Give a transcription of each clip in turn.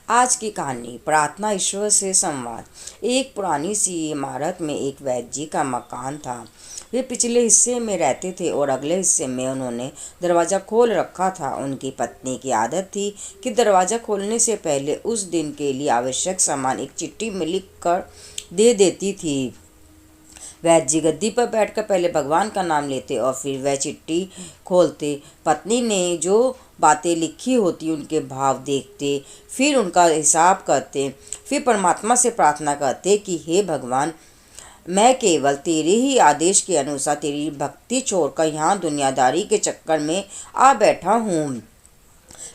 आज की कहानी प्रार्थना ईश्वर से संवाद। एक पुरानी सी इमारत में एक वैद्य जी का मकान था। वे पिछले हिस्से में रहते थे और अगले हिस्से में उन्होंने दरवाज़ा खोल रखा था। उनकी पत्नी की आदत थी कि दरवाज़ा खोलने से पहले उस दिन के लिए आवश्यक सामान एक चिट्ठी में लिख कर दे देती थी। वैद्य जी गद्दी पर बैठकर पहले भगवान का नाम लेते और फिर वह चिट्ठी खोलते। पत्नी ने जो बातें लिखी होती उनके भाव देखते, फिर उनका हिसाब करते, फिर परमात्मा से प्रार्थना करते कि हे भगवान, मैं केवल तेरे ही आदेश के अनुसार तेरी भक्ति छोड़कर यहाँ दुनियादारी के चक्कर में आ बैठा हूँ।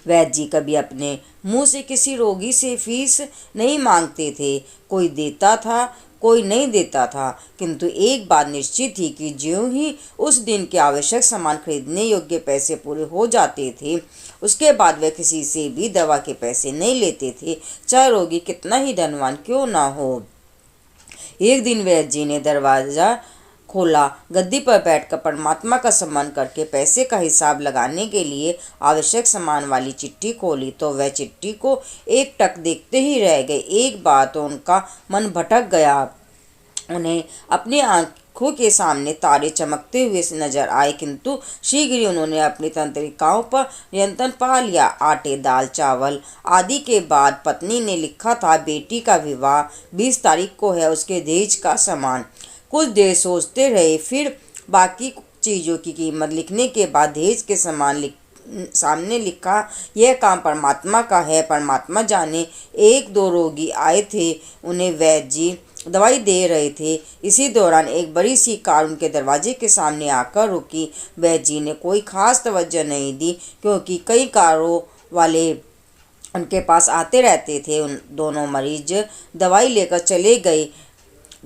वैद्य जी कभी अपने मुंह से किसी रोगी से फीस नहीं मांगते थे। कोई देता था, कोई नहीं देता था, किंतु एक बात निश्चित थी कि ज्यों ही उस दिन के आवश्यक सामान खरीदने योग्य पैसे पूरे हो जाते थे, उसके बाद वे किसी से भी दवा के पैसे नहीं लेते थे, चाहे रोगी कितना ही धनवान क्यों ना हो। एक दिन वैद्य जी ने दरवाज़ा खोला, गद्दी पर बैठकर परमात्मा का सम्मान करके पैसे का हिसाब लगाने के लिए आवश्यक सामान वाली चिट्ठी खोली तो वह चिट्ठी को एक टक देखते ही रह गए। एक बार तो उनका मन भटक गया। उन्हें अपनी आंखों के सामने तारे चमकते हुए नजर आए, किंतु शीघ्र ही उन्होंने अपनी तंत्रिकाओं पर नियंत्रण पा लिया। आटे, दाल, चावल आदि के बाद पत्नी ने लिखा था, बेटी का विवाह 20 तारीख को है, उसके दहेज का सामान। कुछ देर सोचते रहे, फिर बाकी चीज़ों की कीमत लिखने के बाद दहेज के सामने लिखा, यह काम परमात्मा का है, परमात्मा जाने। एक दो रोगी आए थे, उन्हें वैद्य जी दवाई दे रहे थे। इसी दौरान एक बड़ी सी कार उनके दरवाजे के सामने आकर रुकी। वैद्य जी ने कोई खास तवज्जो नहीं दी, क्योंकि कई कारों वाले उनके पास आते रहते थे। उन दोनों मरीज दवाई लेकर चले गए।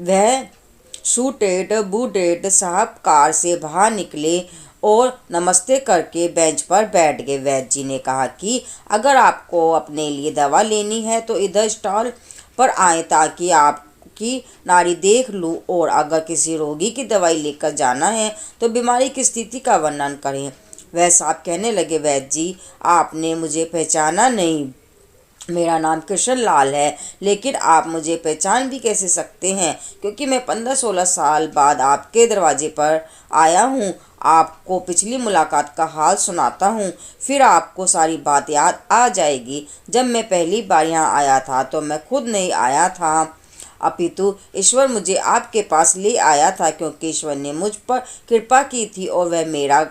वह सूटेड बूटेड साहब कार से बाहर निकले और नमस्ते करके बेंच पर बैठ गए। वैद्य जी ने कहा कि अगर आपको अपने लिए दवा लेनी है तो इधर स्टॉल पर आए, ताकि आपकी नाड़ी देख लूं, और अगर किसी रोगी की दवाई लेकर जाना है तो बीमारी की स्थिति का वर्णन करें। वह साहब कहने लगे, वैद्य जी, आपने मुझे पहचाना नहीं। मेरा नाम कृष्ण लाल है, लेकिन आप मुझे पहचान भी कैसे सकते हैं, क्योंकि मैं 15-16 साल बाद आपके दरवाजे पर आया हूँ। आपको पिछली मुलाकात का हाल सुनाता हूँ, फिर आपको सारी बात याद आ जाएगी। जब मैं पहली बार यहाँ आया था तो मैं खुद नहीं आया था, अपितु ईश्वर मुझे आपके पास ले आया था, क्योंकि ईश्वर ने मुझ पर कृपा की थी और वह मेरा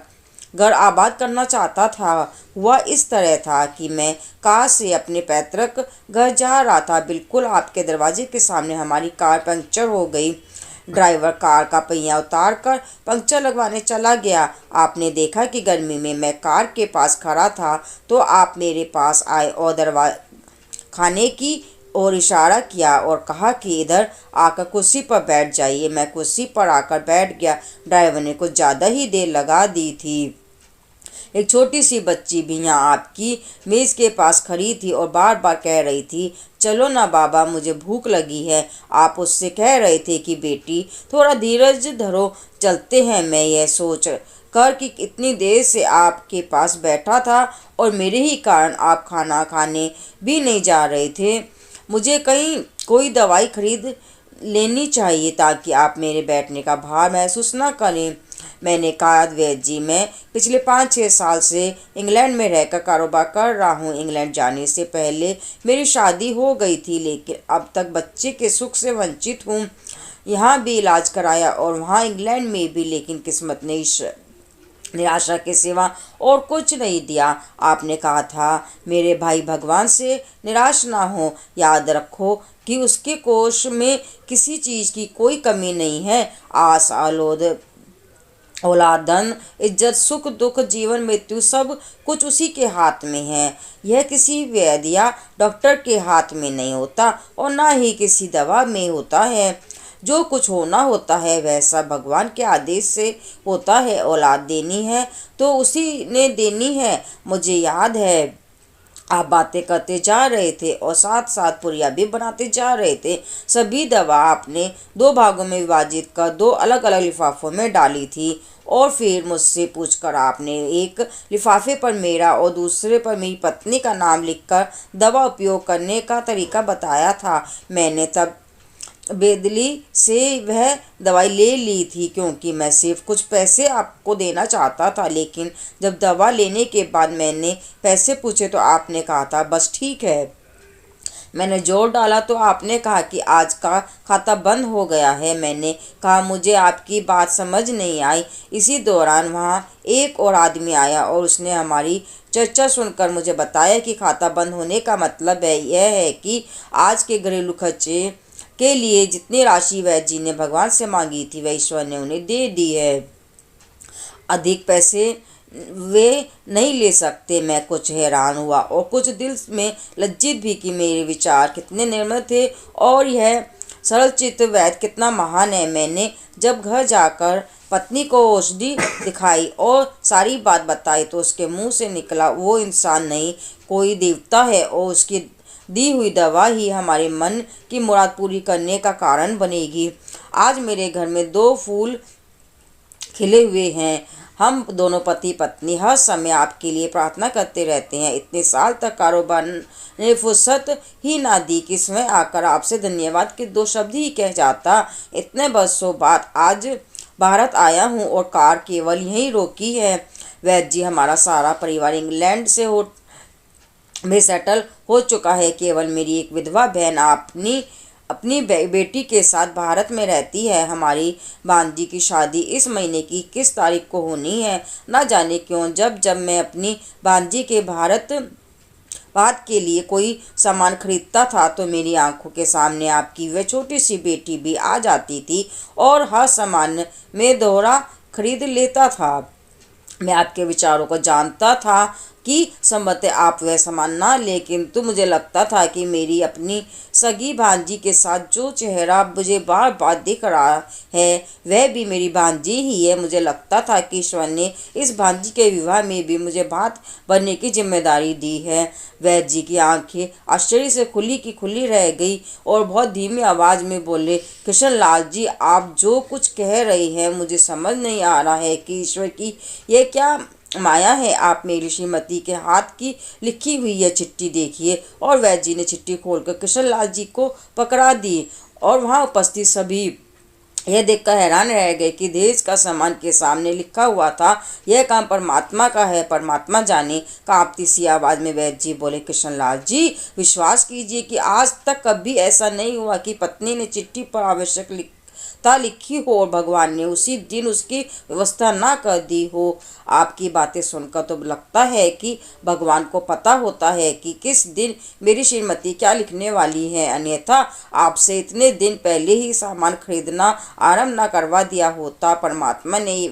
घर आबाद करना चाहता था। हुआ इस तरह था कि मैं कार से अपने पैतृक घर जा रहा था। बिल्कुल आपके दरवाजे के सामने हमारी कार पंक्चर हो गई। ड्राइवर कार का पहिया उतार कर पंक्चर लगवाने चला गया। आपने देखा कि गर्मी में मैं कार के पास खड़ा था, तो आप मेरे पास आए और खाने की और इशारा किया और कहा कि इधर आकर कुर्सी पर बैठ जाइए। मैं कुर्सी पर आकर बैठ गया। ड्राइवर ने कुछ ज़्यादा ही देर लगा दी थी। एक छोटी सी बच्ची भी यहाँ आपकी मेज के पास खड़ी थी और बार बार कह रही थी, चलो ना बाबा, मुझे भूख लगी है। आप उससे कह रहे थे कि बेटी थोड़ा धीरज धरो, चलते हैं। मैं यह सोच कर कि इतनी देर से आपके पास बैठा था और मेरे ही कारण आप खाना खाने भी नहीं जा रहे थे, मुझे कहीं कोई दवाई खरीद लेनी चाहिए ताकि आप मेरे बैठने का भार महसूस न करें। मैंने कहा, वैद्य जी, मैं पिछले 5-6 साल से इंग्लैंड में रहकर कारोबार कर रहा हूँ। इंग्लैंड जाने से पहले मेरी शादी हो गई थी, लेकिन अब तक बच्चे के सुख से वंचित हूँ। यहाँ भी इलाज कराया और वहाँ इंग्लैंड में भी, लेकिन किस्मत ने निराशा के सिवा और कुछ नहीं दिया। आपने कहा था, मेरे भाई, भगवान से निराश ना हो। याद रखो कि उसके कोष में किसी चीज़ की कोई कमी नहीं है। आस, आलोद, औलाद, धन, इज्जत, सुख, दुख, जीवन, मृत्यु, सब कुछ उसी के हाथ में है। यह किसी वैद्य या डॉक्टर के हाथ में नहीं होता और ना ही किसी दवा में होता है। जो कुछ होना होता है वह सब भगवान के आदेश से होता है। औलाद देनी है तो उसी ने देनी है। मुझे याद है आप बातें करते जा रहे थे और साथ साथ पुरिया भी बनाते जा रहे थे। सभी दवा आपने 2 भागों में विभाजित कर 2 अलग अलग लिफाफों में डाली थी और फिर मुझसे पूछकर आपने एक लिफाफे पर मेरा और दूसरे पर मेरी पत्नी का नाम लिखकर दवा उपयोग करने का तरीका बताया था। मैंने तब बेदली से वह दवाई ले ली थी क्योंकि मैं सिर्फ कुछ पैसे आपको देना चाहता था, लेकिन जब दवा लेने के बाद मैंने पैसे पूछे तो आपने कहा था बस ठीक है। मैंने जोर डाला तो आपने कहा कि आज का खाता बंद हो गया है। मैंने कहा मुझे आपकी बात समझ नहीं आई। इसी दौरान वहाँ एक और आदमी आया और उसने हमारी चर्चा सुनकर मुझे बताया कि खाता बंद होने का मतलब यह है कि आज के घरेलू खर्चे के लिए जितनी राशि वैद्य जी ने भगवान से मांगी थी वह ईश्वर ने उन्हें दे दी है। अधिक पैसे वे नहीं ले सकते। मैं कुछ हैरान हुआ और कुछ दिल में लज्जित भी कि मेरे विचार कितने निर्मल थे और यह सरल चित्त वैद्य कितना महान है। मैंने जब घर जाकर पत्नी को औषधि दिखाई और सारी बात बताई तो उसके मुंह से निकला वो इंसान नहीं कोई देवता है और उसकी दी हुई दवा ही हमारे मन की मुराद पूरी करने का कारण बनेगी। आज मेरे घर में 2 फूल खिले हुए हैं। हम दोनों पति पत्नी हर समय आपके लिए प्रार्थना करते रहते हैं। इतने साल तक कारोबार ने फुर्सत ही ना दी कि स्वयं आकर आपसे धन्यवाद के 2 शब्द ही कह जाता। इतने बरसों बाद आज भारत आया हूँ और कार केवल यहीं रोकी है। वैद्य जी हमारा सारा परिवार इंग्लैंड से में सेटल हो चुका है। केवल मेरी एक विधवा बहन अपनी बेटी के साथ भारत में रहती है। हमारी भांजी की शादी इस महीने की किस तारीख को होनी है ना जाने क्यों जब मैं अपनी भांजी के बात के लिए कोई सामान खरीदता था तो मेरी आंखों के सामने आपकी वह छोटी सी बेटी भी आ जाती थी और हर सामान में दोहरा खरीद लेता था। मैं आपके विचारों को जानता था कि संभवतः आप वह सामान ना लेकिन तो मुझे लगता था कि मेरी अपनी सगी भांजी के साथ जो चेहरा मुझे बार बार दिख रहा है वह भी मेरी भांजी ही है। मुझे लगता था कि ईश्वर ने इस भांजी के विवाह में भी मुझे भात बनने की जिम्मेदारी दी है। वैद्य जी की आंखें आश्चर्य से खुली की खुली रह गई और बहुत धीमी आवाज में बोले, कृष्ण लाल जी, आप जो कुछ कह रहे हैं मुझे समझ नहीं आ रहा है कि ईश्वर की यह क्या माया है। आप मेरी श्रीमती के हाथ की लिखी हुई यह चिट्ठी देखिए। और वैद्य जी ने चिट्ठी खोलकर कृष्णलाल जी को पकड़ा दी और वहां उपस्थित सभी यह देखकर हैरान रह गए कि देश का सम्मान के सामने लिखा हुआ था, यह काम परमात्मा का है, परमात्मा जाने। कांपती सी आवाज में वैद्य जी बोले, कृष्णलाल जी, विश्वास कीजिए कि आज तक कभी ऐसा नहीं हुआ कि पत्नी ने चिट्ठी पर आवश्यक लिखी हो और भगवान ने उसी दिन उसकी व्यवस्था ना कर दी हो। आपकी बातें सुनकर तो लगता है कि भगवान को पता होता है कि किस दिन मेरी श्रीमती क्या लिखने वाली है, अन्यथा आपसे इतने दिन पहले ही सामान खरीदना आरंभ ना करवा दिया होता। परमात्मा ने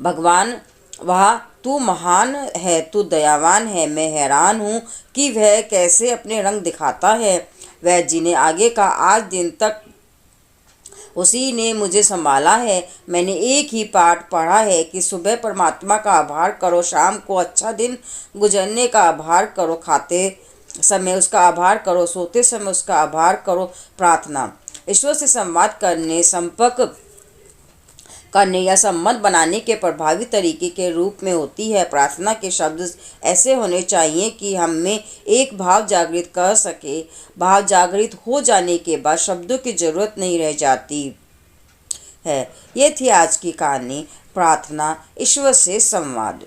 भगवान वाह, तू महान है, तू दयावान है। मैं हैरान हूँ कि वह कैसे अपने रंग दिखाता है। वैद्य जी ने आगे कहा, आज दिन तक उसी ने मुझे संभाला है। मैंने एक ही पाठ पढ़ा है कि सुबह परमात्मा का आभार करो, शाम को अच्छा दिन गुजरने का आभार करो, खाते समय उसका आभार करो, सोते समय उसका आभार करो। प्रार्थना ईश्वर से संवाद करने, संपर्क करने या संबंध बनाने के प्रभावी तरीके के रूप में होती है। प्रार्थना के शब्द ऐसे होने चाहिए कि हम में एक भाव जागृत कर सके। भाव जागृत हो जाने के बाद शब्दों की जरूरत नहीं रह जाती है। ये थी आज की कहानी, प्रार्थना, ईश्वर से संवाद।